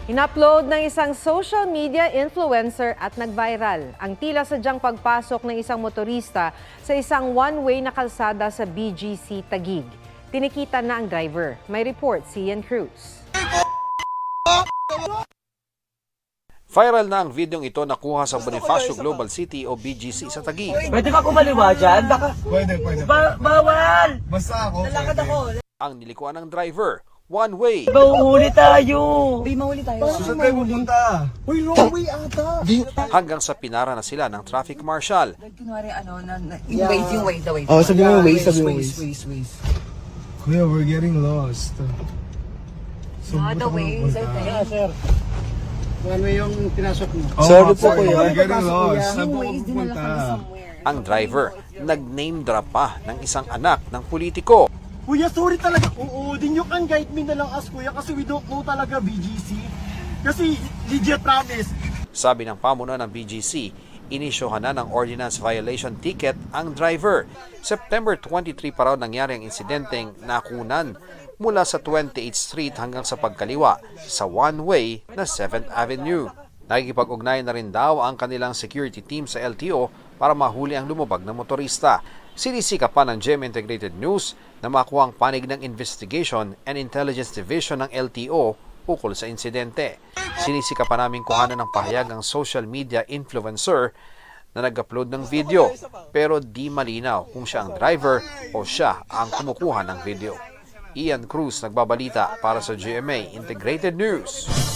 In-upload ng isang social media influencer at nag-viral ang tila sadyang pagpasok ng isang motorista sa isang one-way na kalsada sa BGC Taguig. Tinikita na ang driver. May report si Ian Cruz. Viral na ang videong ito nakuha sa Bonifacio Global City o BGC sa Taguig. Pwede ba kumaliwa dyan? Baka... Pwede. Bawal! Basta ako. Nalakad ako. Ang nilikuan ng driver, one way. Mauhuli tayo. Di mahuli tayo. Saan tayo pupunta? Uy, wrong way ata. Hanggang sa pinara na sila ng traffic marshal. Kunwari yung ways, the ways. Oh, sabi mo ways, Ways. Kuya, we're getting lost. So, The ways, I think. Yeah, sir. Ano yung pinasok mo? Sorry po, kuya. We're getting lost. Saan Yung po ways, dinala kami pupunta? somewhere. Ang driver, nag-name drop pa ng isang anak ng politiko. Kuya, sorry talaga. Oo, din you can guide me na lang as kuya kasi we don't know talaga BGC. Kasi legit promise. Sabi ng pamuno ng BGC, inisyohan na ng ordinance violation ticket ang driver. September 23 pa raw nangyari ang insidenteng nakunan mula sa 28th Street hanggang sa pagkaliwa sa one-way na 7th Avenue. Nakikipag-ugnayan na rin daw ang kanilang security team sa LTO para mahuli ang lumubag na motorista. Sinisika pa ng GM Integrated News na makuha ang panig ng Investigation and Intelligence Division ng LTO ukol sa insidente. Sinisika pa namin kuhanan ng pahayag ang social media influencer na nag-upload ng video pero di malinaw kung siya ang driver o siya ang kumukuha ng video. Ian Cruz nagbabalita para sa GMA Integrated News.